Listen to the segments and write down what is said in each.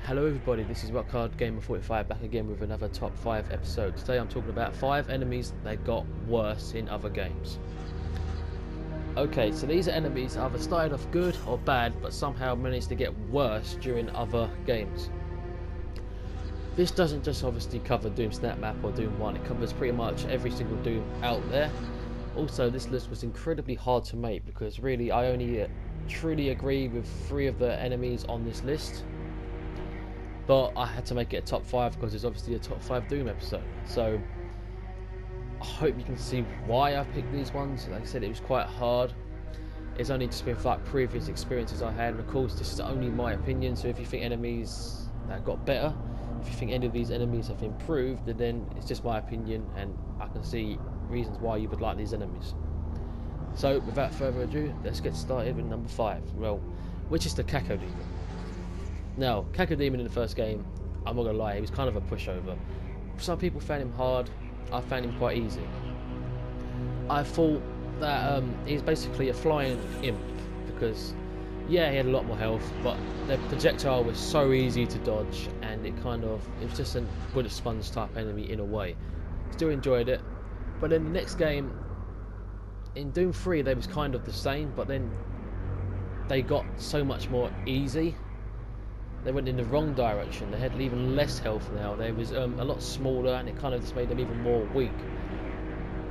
Hello everybody, this is Rockcard Gamer 45 back again with another top 5 episode. Today I'm talking about 5 enemies that got worse in other games. Okay, so these are enemies either started off good or bad, but somehow managed to get worse during other games. This doesn't just obviously cover Doom Snap Map or Doom 1, it covers pretty much every single Doom out there. Also, this list was incredibly hard to make because really I only truly agree with 3 of the enemies on this list. But I had to make it a top 5 because it's obviously a top 5 Doom episode. So I hope you can see why I picked these ones. Like I said, it was quite hard. It's only just been like previous experiences I had, and of course this is only my opinion. So if you think enemies that got better, if you think any of these enemies have improved, then it's just my opinion, and I can see reasons why you would like these enemies. So without further ado, let's get started with number 5. Well, which is the Cacodemon. Now, Cacodemon in the first game, I'm not gonna lie, he was kind of a pushover. Some people found him hard, I found him quite easy. I thought that he's basically a flying imp, because yeah, he had a lot more health, but the projectile was so easy to dodge, and it was just a bullet sponge type enemy in a way. Still enjoyed it, but in the next game, in Doom 3 they was kind of the same, but then they got so much more easy. They went in the wrong direction. They had even less health now. They was a lot smaller, and it kind of just made them even more weak.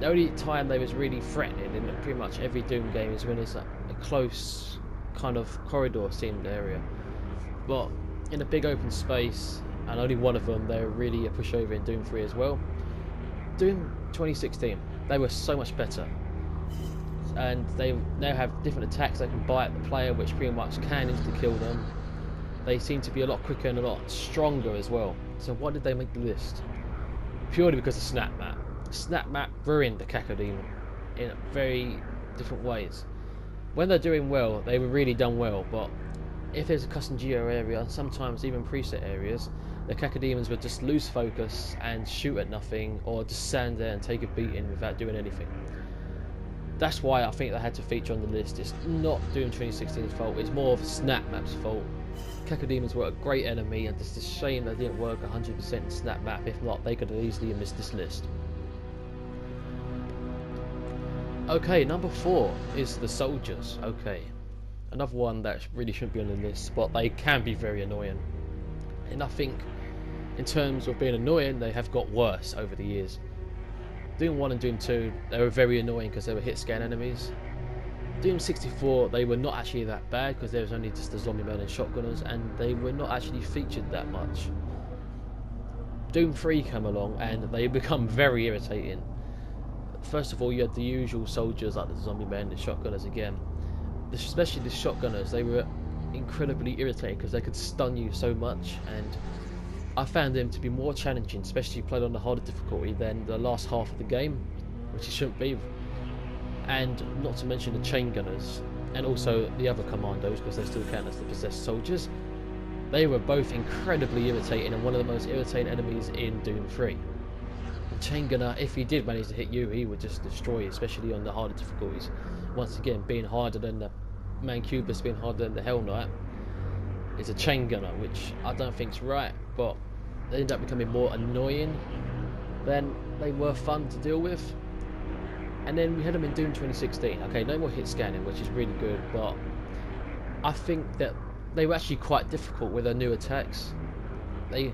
The only time they was really threatening in pretty much every Doom game is when it's a close kind of corridor themed area. But in a big open space, and only one of them, they were really a pushover in Doom 3 as well. Doom 2016, they were so much better. And they now have different attacks they can bite the player, which pretty much can instantly kill them. They seem to be a lot quicker and a lot stronger as well. So why did they make the list? Purely because of Snap Map. Snap Map ruined the Cacodemon in very different ways. When they're doing well, they were really done well, but if there's a custom geo area, and sometimes even preset areas, the Cacodemons would just lose focus and shoot at nothing, or just stand there and take a beating without doing anything. That's why I think they had to feature on the list. It's not Doom 2016's fault, it's more of Snap Map's fault. Cacodemons were a great enemy, and it's a shame they didn't work 100% in Snap Map. If not, they could have easily missed this list. Okay, number 4 is the soldiers. Okay, another one that really shouldn't be on the list, but they can be very annoying. And I think in terms of being annoying, they have got worse over the years. Doom 1 and Doom 2, they were very annoying because they were hit scan enemies. Doom 64, they were not actually that bad because there was only just the zombie men and shotgunners, and they were not actually featured that much. Doom 3 came along and they become very irritating. First of all, you had the usual soldiers like the zombie men, the shotgunners again. Especially the shotgunners, they were incredibly irritating because they could stun you so much, and I found them to be more challenging, especially played on the harder difficulty, than the last half of the game, which it shouldn't be. And not to mention the chain gunners, and also the other commandos, because they still count as the possessed soldiers. They were both incredibly irritating, and one of the most irritating enemies in Doom 3. The chain gunner, if he did manage to hit you, he would just destroy you, especially on the harder difficulties. Once again, being harder than the Mancubus, being harder than the Hell Knight, is a chain gunner, which I don't think is right, but they end up becoming more annoying than they were fun to deal with. And then we had them in Doom 2016. Okay, no more hit scanning, which is really good, but I think that they were actually quite difficult with their new attacks. They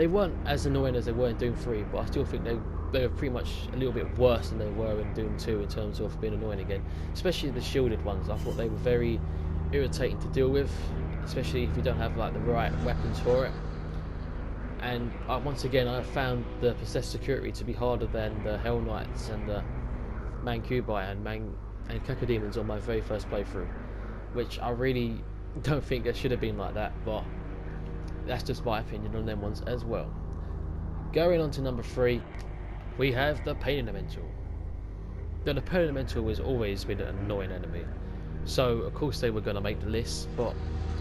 weren't as annoying as they were in Doom 3, but I still think they were pretty much a little bit worse than they were in Doom 2 in terms of being annoying again. Especially the shielded ones. I thought they were very irritating to deal with, especially if you don't have like the right weapons for it. And once again, I found the possessed security to be harder than the Hell Knights and the Mancubi and Cacodemons on my very first playthrough, which I really don't think it should have been like that, but that's just my opinion on them ones as well. Going on to number 3, we have the Pain Elemental. Now, the Pain Elemental has always been an annoying enemy, so of course they were going to make the list, but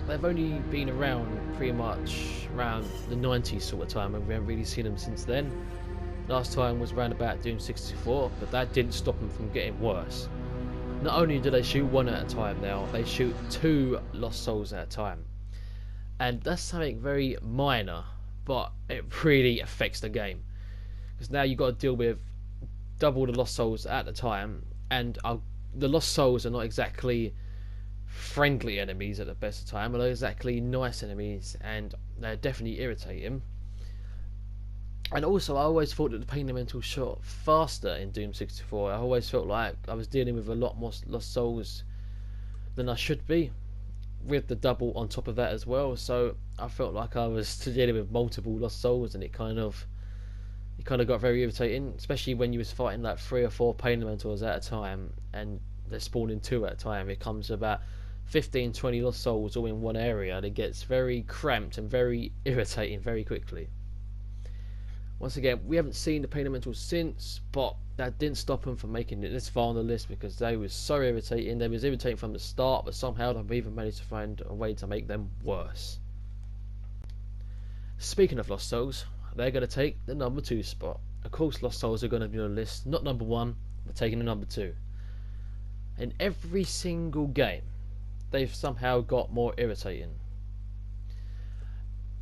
they've only been around pretty much around the 90s sort of time, and we haven't really seen them since then. Last time was around about Doom 64, but that didn't stop them from getting worse. Not only do they shoot one at a time now, they shoot 2 Lost Souls at a time. and that's something very minor, but it really affects the game, because now you've got to deal with double the lost souls at the time, and the lost souls are not exactly friendly enemies at the best of time, but they're exactly nice enemies, and they're definitely irritating. And also, I always thought that the pain elemental shot faster in Doom 64. I always felt like I was dealing with a lot more lost souls than I should be, with the double on top of that as well. So I felt like I was dealing with multiple lost souls, and it kind of got very irritating, especially when you was fighting like 3 or 4 pain elementals at a time, and they're spawning 2 at a time. It comes to about 15-20 lost souls all in one area, and it gets very cramped and very irritating very quickly. Once again, we haven't seen the pain elementals since, but that didn't stop them from making it this far on the list, because they were so irritating. They was irritating from the start, but somehow they've even managed to find a way to make them worse. Speaking of lost souls, they're going to take the number 2 spot. Of course, lost souls are going to be on the list, not number 1, but taking the number 2. In every single game, they've somehow got more irritating.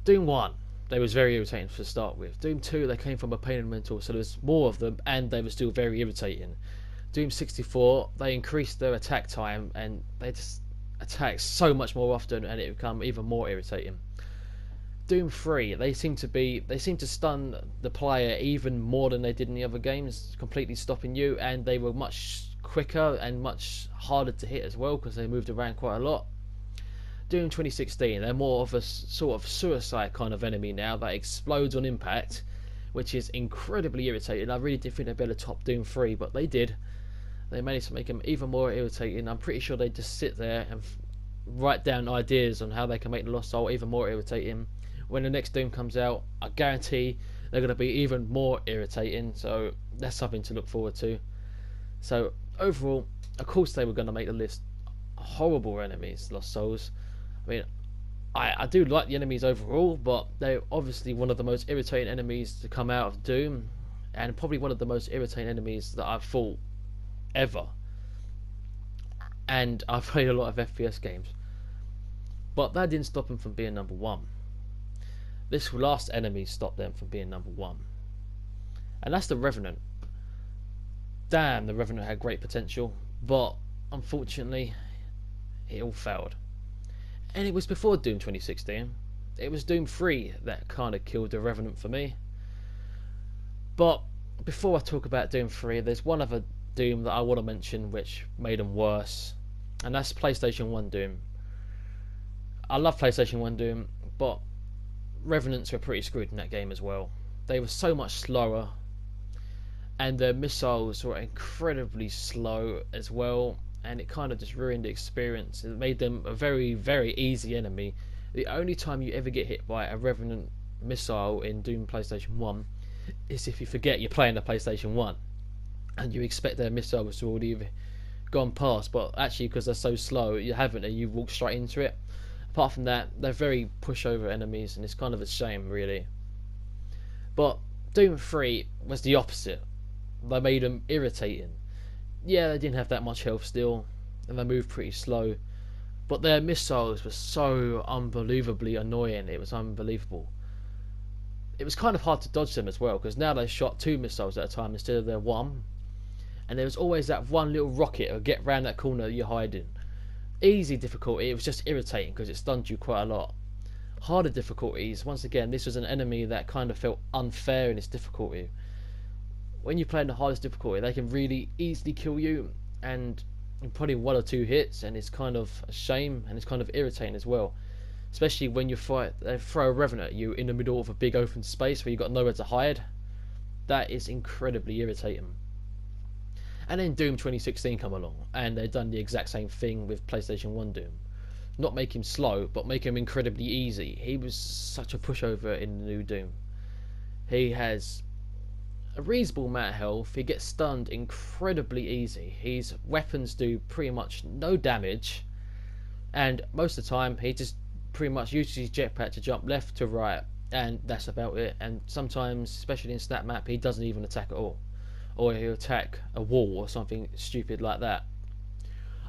Doom 1, they was very irritating to start with. Doom 2, they came from a pain elemental, so there was more of them, and they were still very irritating. Doom 64, they increased their attack time, and they just attack so much more often, and it become even more irritating. Doom 3, they seem to stun the player even more than they did in the other games, completely stopping you, and they were much quicker and much harder to hit as well, because they moved around quite a lot. Doom 2016, they're more of a sort of suicide kind of enemy now that explodes on impact, which is incredibly irritating. I really did think they'd better top Doom 3, but they did. They managed to make them even more irritating. I'm pretty sure they just sit there and write down ideas on how they can make the Lost Soul even more irritating. When the next Doom comes out, I guarantee they're going to be even more irritating, so that's something to look forward to. So overall, of course they were going to make the list. Horrible enemies, Lost Souls. I mean, I do like the enemies overall, but they're obviously one of the most irritating enemies to come out of Doom, and probably one of the most irritating enemies that I've fought ever. And I've played a lot of FPS games, but that didn't stop them from being number 1. This last enemy stopped them from being number 1, and that's the Revenant. Damn, the Revenant had great potential, but unfortunately it all failed. And it was before Doom 2016. It was Doom 3 that kind of killed the Revenant for me. But before I talk about Doom 3, there's one other Doom that I want to mention which made them worse, and that's PlayStation 1 Doom. I love PlayStation 1 Doom, but Revenants were pretty screwed in that game as well. They were so much slower, and their missiles were incredibly slow as well, and it kind of just ruined the experience. It made them a very, very easy enemy. The only time you ever get hit by a Revenant missile in Doom PlayStation 1 is if you forget you're playing the PlayStation 1 and you expect their missiles to already have gone past, but actually because they're so slow you haven't, and you walk straight into it. Apart from that, they're very pushover enemies, and it's kind of a shame really. But Doom 3 was the opposite. They made them irritating. Yeah, they didn't have that much health still, and they moved pretty slow, but their missiles were so unbelievably annoying. It was unbelievable. It was kind of hard to dodge them as well, because now they shot 2 missiles at a time instead of their 1, and there was always that one little rocket that would get round that corner you're hiding. Easy difficulty, it was just irritating because it stunned you quite a lot. Harder difficulties, once again, this was an enemy that kind of felt unfair in its difficulty. When you play in the hardest difficulty, they can really easily kill you, and in probably 1 or 2 hits, and it's kind of a shame, and it's kind of irritating as well. Especially when you they throw a Revenant at you in the middle of a big open space where you've got nowhere to hide. That is incredibly irritating. And then Doom 2016 come along, and they've done the exact same thing with PlayStation 1 Doom. Not make him slow, but make him incredibly easy. He was such a pushover in the new Doom. He has a reasonable amount of health. He gets stunned incredibly easy. His weapons do pretty much no damage, and most of the time he just pretty much uses his jetpack to jump left to right, and that's about it. And sometimes, especially in Snap Map, he doesn't even attack at all, or he'll attack a wall or something stupid like that.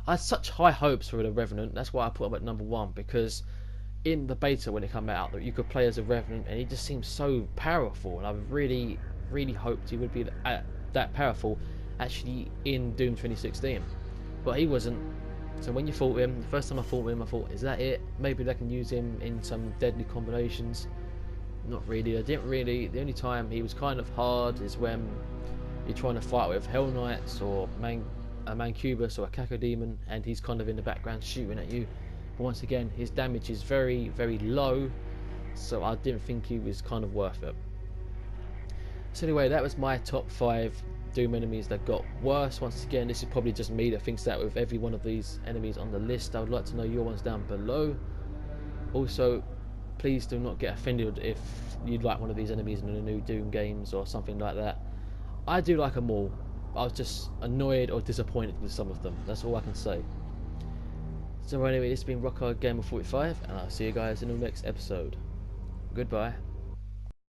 I had such high hopes for the Revenant. That's why I put him at number 1, because in the beta when it came out that you could play as a Revenant, and he just seems so powerful, and I really hoped he would be that powerful actually in Doom 2016, but he wasn't. So when you fought him, the first time I fought him, I thought, is that it? Maybe they can use him in some deadly combinations. Not really. I didn't really. The only time he was kind of hard is when you're trying to fight with Hell Knights or a Mancubus or a Cacodemon, and he's kind of in the background shooting at you. But once again, his damage is very low, so I didn't think he was kind of worth it. So anyway, that was my top 5 Doom enemies that got worse. Once again, this is probably just me that thinks that with every one of these enemies on the list. I would like to know your ones down below. Also, please do not get offended if you'd like one of these enemies in the new Doom games or something like that. I do like them all. I was just annoyed or disappointed with some of them. That's all I can say. So anyway, this has been Rockhard Gamer 45, and I'll see you guys in the next episode. Goodbye.